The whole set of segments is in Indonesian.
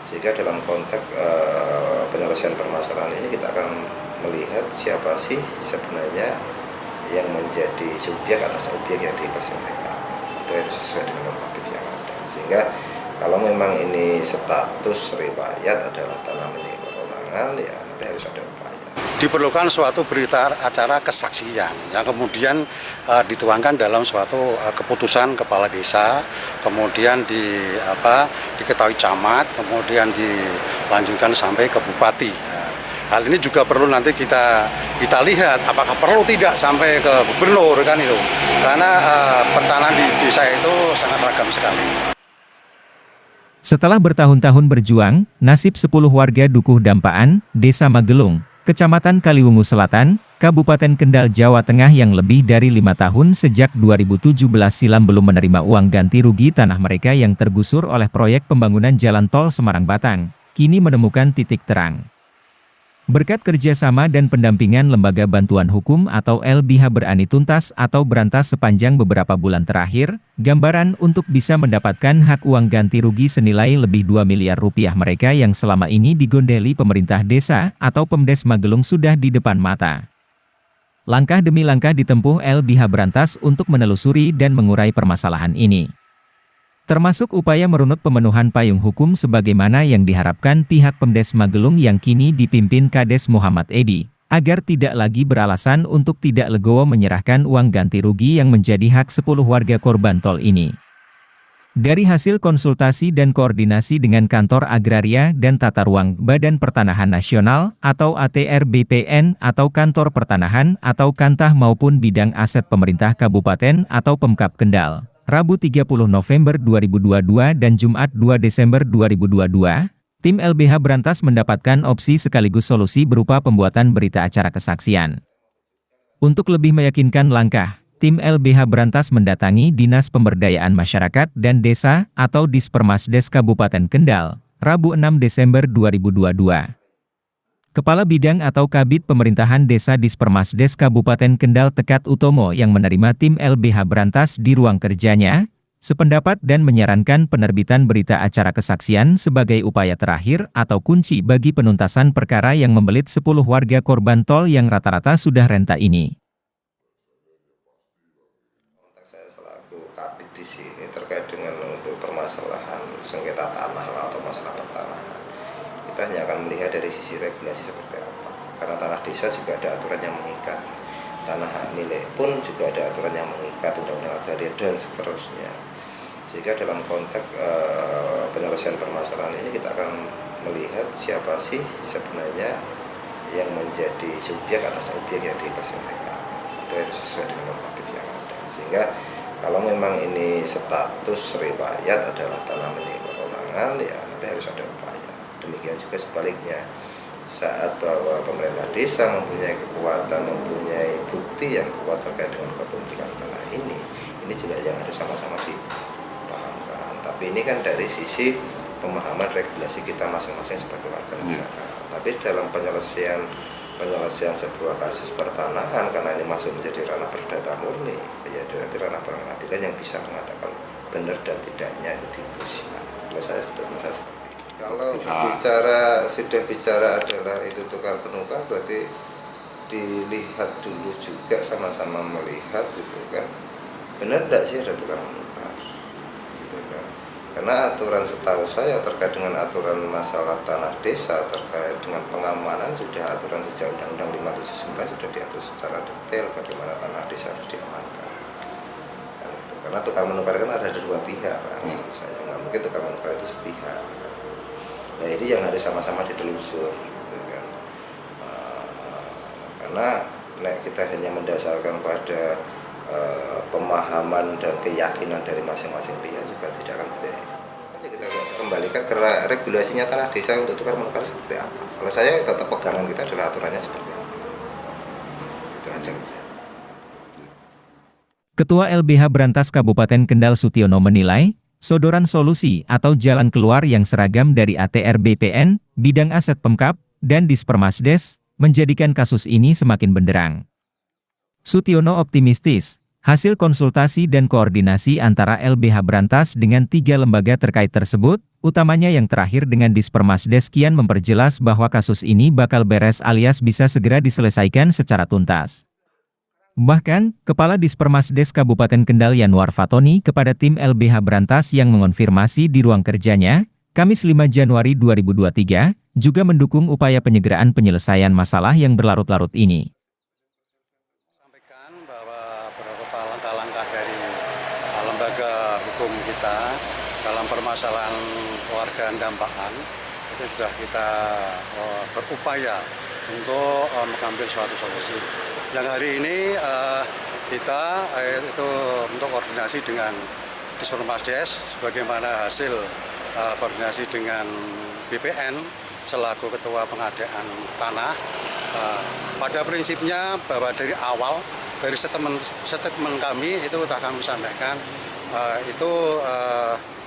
Sehingga dalam konteks penyelesaian permasalahan ini kita akan melihat siapa sih sebenarnya yang menjadi subjek atas objek yang dipersengketakan. Itu harus sesuai dengan normatif yang ada. Sehingga kalau memang ini status riwayat adalah tanah milik perorangan, ya nanti harus ada upaya. Diperlukan suatu berita acara kesaksian yang kemudian dituangkan dalam suatu keputusan kepala desa, kemudian diketahui camat, kemudian dilanjutkan sampai ke bupati. Hal ini juga perlu nanti kita lihat apakah perlu tidak sampai ke gubernur kan itu, karena pertanahan di desa itu sangat ragam sekali. Setelah bertahun-tahun berjuang, nasib 10 warga Dukuh Dampaan, Desa Magelung, Kecamatan Kaliwungu Selatan, Kabupaten Kendal, Jawa Tengah yang lebih dari 5 tahun sejak 2017 silam belum menerima uang ganti rugi tanah mereka yang tergusur oleh proyek pembangunan Jalan Tol Semarang-Batang, kini menemukan titik terang. Berkat kerjasama dan pendampingan Lembaga Bantuan Hukum atau LBH berani tuntas atau berantas sepanjang beberapa bulan terakhir, gambaran untuk bisa mendapatkan hak uang ganti rugi senilai lebih 2 miliar rupiah mereka yang selama ini digondeli pemerintah desa atau Pemdes Magelung sudah di depan mata. Langkah demi langkah ditempuh LBH berantas untuk menelusuri dan mengurai permasalahan ini. Termasuk upaya merunut pemenuhan payung hukum sebagaimana yang diharapkan pihak Pemdes Magelung yang kini dipimpin Kades Muhammad Edi, agar tidak lagi beralasan untuk tidak legowo menyerahkan uang ganti rugi yang menjadi hak 10 warga korban tol ini. Dari hasil konsultasi dan koordinasi dengan Kantor Agraria dan Tata Ruang Badan Pertanahan Nasional atau ATR BPN atau Kantor Pertanahan atau Kantah maupun Bidang Aset Pemerintah Kabupaten atau Pemkab Kendal, Rabu 30 November 2022 dan Jumat 2 Desember 2022, tim LBH berantas mendapatkan opsi sekaligus solusi berupa pembuatan berita acara kesaksian. Untuk lebih meyakinkan langkah, tim LBH berantas mendatangi Dinas Pemberdayaan Masyarakat dan Desa atau Dispermasdes Kabupaten Kendal, Rabu 6 Desember 2022. Kepala Bidang atau Kabid Pemerintahan Desa Dispermasdes Kabupaten Kendal Tekat Utomo yang menerima tim LBH berantas di ruang kerjanya, sependapat dan menyarankan penerbitan berita acara kesaksian sebagai upaya terakhir atau kunci bagi penuntasan perkara yang membelit 10 warga korban tol yang rata-rata sudah renta ini. Saya selaku Kabid di sini terkait dengan untuk permasalahan sengketa tanah atau masalah pertanahan. Kita hanya akan melihat dari sisi regulasi seperti apa. Karena tanah desa juga ada aturan yang mengikat. Tanah hak milik pun juga ada aturan yang mengikat, undang-undang agraria dan seterusnya. Sehingga dalam konteks penyelesaian permasalahan ini kita akan melihat siapa sih sebenarnya yang menjadi subjek atas objek yang dipersengketakan. Itu harus sesuai dengan normatif yang ada. Sehingga kalau memang ini status riwayat adalah tanah milik perorangan, ya nanti harus ada upaya. Demikian juga sebaliknya, saat bahwa pemerintah desa mempunyai kekuatan, mempunyai bukti yang kuat terkait dengan kepemilikan tanah ini juga yang harus sama-sama dipahamkan. Tapi ini kan dari sisi pemahaman regulasi kita masing-masing sebagai warga negara. Tapi dalam penyelesaian sebuah kasus pertanahan, karena ini masuk menjadi ranah perdata murni, ya nanti ranah pengadilan yang bisa mengatakan benar dan tidaknya itu diputuskan. Kalau saya seperti itu. Kalau sudah bicara adalah itu tukar penukar, berarti dilihat dulu juga, sama-sama melihat gitu kan, benar tidak sih ada tukar penukar gitu kan. Karena aturan setahu saya terkait dengan aturan masalah tanah desa terkait dengan pengamanan sudah aturan sejak Undang-Undang 579 sudah diatur secara detail bagaimana tanah desa harus diamankan. Karena tukar menukar kan ada dua pihak, Pak. Saya nggak mungkin tukar menukar itu sepihak. Nah ini yang harus sama-sama ditelusur, gitu kan. Karena kita hanya mendasarkan pada pemahaman dan keyakinan dari masing-masing pihak juga tidak akan berbeda. Kita kembalikan ke regulasinya tanah desa untuk tukar menukar seperti apa. Kalau saya tetap pegangan kita adalah aturannya seperti apa. Itu aja. Ketua LBH Berantas Kabupaten Kendal Sutiono menilai, sodoran solusi atau jalan keluar yang seragam dari ATR BPN, Bidang Aset Pemkab, dan Dispermasdes, menjadikan kasus ini semakin benderang. Sutiono optimistis, hasil konsultasi dan koordinasi antara LBH Berantas dengan 3 lembaga terkait tersebut, utamanya yang terakhir dengan Dispermasdes kian memperjelas bahwa kasus ini bakal beres alias bisa segera diselesaikan secara tuntas. Bahkan, Kepala Dispermasdes Kabupaten Kendal Yanuar Fatoni kepada tim LBH Brantas yang mengonfirmasi di ruang kerjanya, Kamis 5 Januari 2023, juga mendukung upaya penyederaan penyelesaian masalah yang berlarut-larut ini. Sampaikan bahwa beberapa langkah-langkah dari lembaga hukum kita dalam permasalahan warga dampaan itu sudah kita berupaya untuk mengambil suatu solusi. Yang hari ini kita itu untuk koordinasi dengan Dispermasdes sebagaimana hasil koordinasi dengan BPN selaku Ketua Pengadaan Tanah. Pada prinsipnya bahwa dari awal dari statement kami itu sudah kami sampaikan itu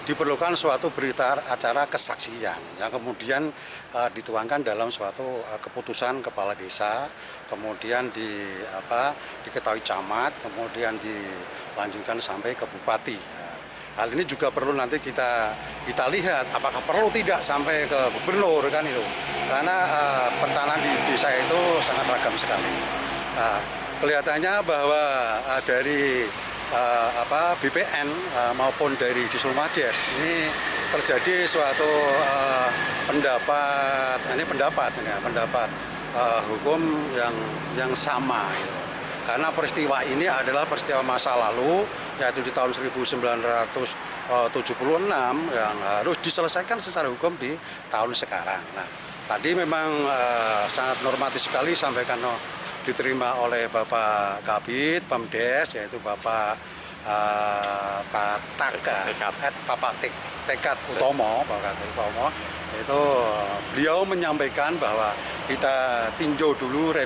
diperlukan suatu berita acara kesaksian yang kemudian dituangkan dalam suatu keputusan kepala desa, kemudian diketahui camat, kemudian dilanjutkan sampai ke bupati. Hal ini juga perlu nanti kita lihat apakah perlu tidak sampai ke gubernur kan itu, karena pertanahan di desa itu sangat ragam sekali. Kelihatannya bahwa dari BPN maupun dari Dispermasdes ini terjadi suatu pendapat hukum yang sama. Gitu. Karena peristiwa ini adalah peristiwa masa lalu, yaitu di tahun 1976 yang harus diselesaikan secara hukum di tahun sekarang. Nah, tadi memang sangat normatif sekali sampaikan diterima oleh Bapak Kabid Pemdes, yaitu Bapak Bapak Tekat Utomo, itu beliau menyampaikan bahwa kita tinjau dulu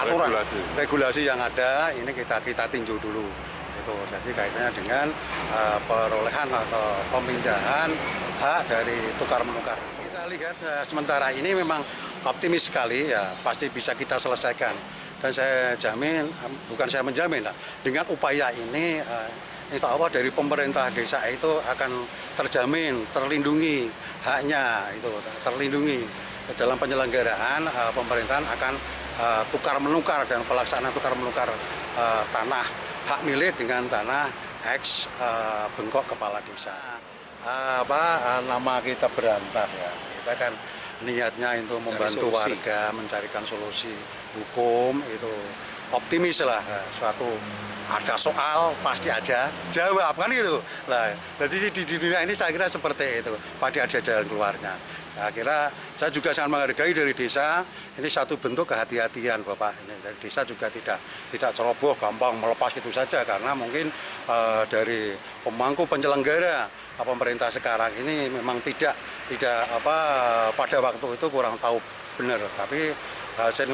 aturan regulasi yang ada, ini kita tinjau dulu. Itu jadi kaitannya dengan perolehan atau pemindahan hak dari tukar menukar. Kita lihat sementara ini memang optimis sekali, ya pasti bisa kita selesaikan. Dan saya jamin, bukan saya menjamin, dengan upaya ini insya Allah dari pemerintah desa itu akan terjamin, terlindungi haknya, itu terlindungi dalam penyelenggaraan pemerintahan akan tukar menukar dan pelaksanaan tukar menukar tanah hak milik dengan tanah ex bengkok kepala desa. Nama kita berantas ya, kita kan niatnya itu membantu warga mencarikan solusi hukum, itu optimis lah, suatu ada soal pasti aja jawab kan gitu lah. Jadi di dunia ini saya kira seperti itu, pasti ada jalan keluarnya. Saya kira saya juga sangat menghargai dari desa, ini satu bentuk kehati-hatian Bapak. Ini dari desa juga tidak ceroboh gampang melepas itu saja, karena mungkin dari pemangku penyelenggara pemerintah sekarang ini memang tidak pada waktu itu kurang tahu benar, tapi hasil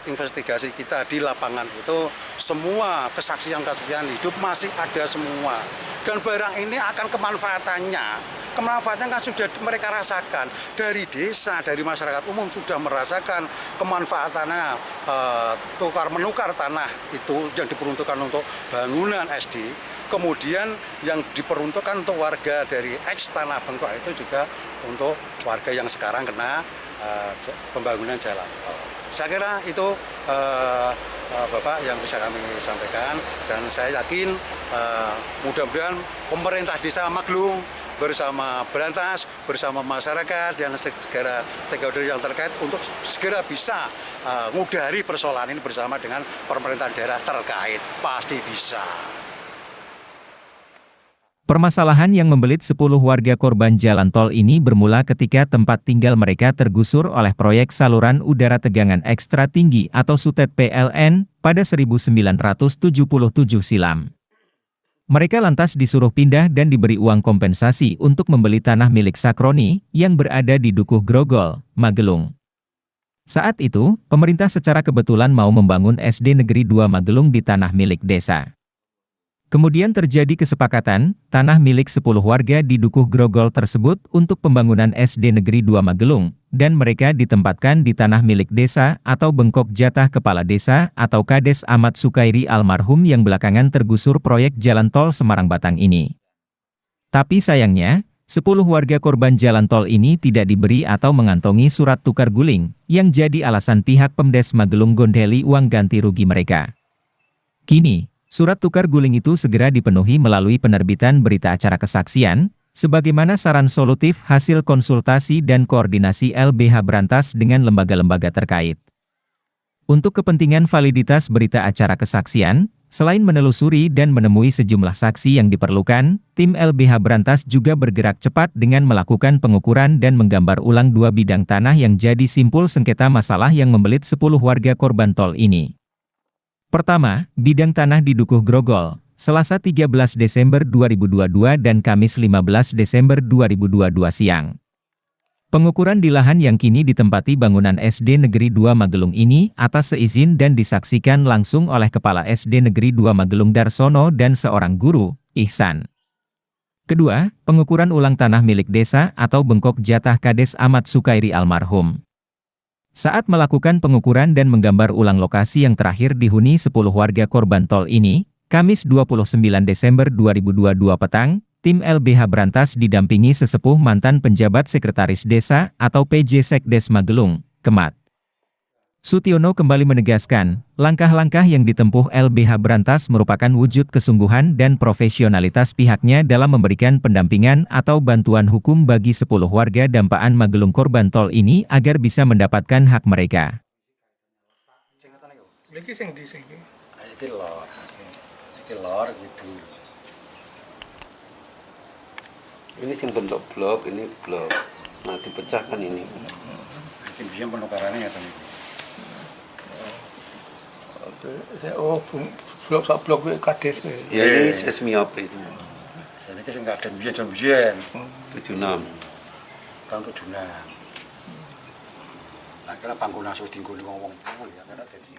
investigasi kita di lapangan itu semua kesaksian-kesaksian hidup masih ada semua, dan barang ini akan kemanfaatannya kan sudah mereka rasakan dari desa, dari masyarakat umum sudah merasakan kemanfaatannya tukar menukar tanah itu yang diperuntukkan untuk bangunan SD, kemudian yang diperuntukkan untuk warga dari ex tanah bengkok itu juga untuk warga yang sekarang kena pembangunan jalan tol. Saya kira itu Bapak yang bisa kami sampaikan, dan saya yakin mudah-mudahan pemerintah desa Maglung bersama Brantas, bersama masyarakat dan segera stakeholder yang terkait untuk segera bisa ngudari persoalan ini bersama dengan pemerintahan daerah terkait, pasti bisa. Permasalahan yang membelit 10 warga korban jalan tol ini bermula ketika tempat tinggal mereka tergusur oleh proyek saluran udara tegangan ekstra tinggi atau SUTED PLN pada 1977 silam. Mereka lantas disuruh pindah dan diberi uang kompensasi untuk membeli tanah milik Sakroni yang berada di Dukuh Grogol, Magelung. Saat itu, pemerintah secara kebetulan mau membangun SD Negeri 2 Magelung di tanah milik desa. Kemudian terjadi kesepakatan, tanah milik 10 warga di Dukuh Grogol tersebut untuk pembangunan SD Negeri 2 Magelung, dan mereka ditempatkan di tanah milik desa atau bengkok jatah kepala desa atau Kades Ahmad Sukairi almarhum yang belakangan tergusur proyek jalan tol Semarang Batang ini. Tapi sayangnya, 10 warga korban jalan tol ini tidak diberi atau mengantongi surat tukar guling, yang jadi alasan pihak Pemdes Magelung gondeli uang ganti rugi mereka. Kini, surat tukar guling itu segera dipenuhi melalui penerbitan berita acara kesaksian, sebagaimana saran solutif hasil konsultasi dan koordinasi LBH Brantas dengan lembaga-lembaga terkait. Untuk kepentingan validitas berita acara kesaksian, selain menelusuri dan menemui sejumlah saksi yang diperlukan, tim LBH Brantas juga bergerak cepat dengan melakukan pengukuran dan menggambar ulang 2 bidang tanah yang jadi simpul sengketa masalah yang membelit 10 warga korban tol ini. Pertama, bidang tanah di Dukuh Grogol, Selasa 13 Desember 2022 dan Kamis 15 Desember 2022 siang. Pengukuran di lahan yang kini ditempati bangunan SD Negeri 2 Magelung ini atas seizin dan disaksikan langsung oleh Kepala SD Negeri 2 Magelung Darsono dan seorang guru, Ihsan. Kedua, pengukuran ulang tanah milik desa atau bengkok jatah Kades Ahmad Sukairi almarhum. Saat melakukan pengukuran dan menggambar ulang lokasi yang terakhir dihuni 10 warga korban tol ini, Kamis 29 Desember 2022 petang, tim LBH Brantas didampingi sesepuh mantan penjabat Sekretaris Desa atau PJ Sekdes Magelung, Kemat. Sutiono kembali menegaskan, langkah-langkah yang ditempuh LBH Brantas merupakan wujud kesungguhan dan profesionalitas pihaknya dalam memberikan pendampingan atau bantuan hukum bagi 10 warga dampaan Magelung korban tol ini agar bisa mendapatkan hak mereka. Ini sing bentuk blok, ini blok. Nah, dipecahkan ini. Ini biar penukarannya ya Tani. Oh, blok sak blok Kades. Ya ini sesmi apa itu? Ini sing Kades biyen 76. Tahun 76. Akhirnya panggonan wis dinggoni wong-wong ya karena dadi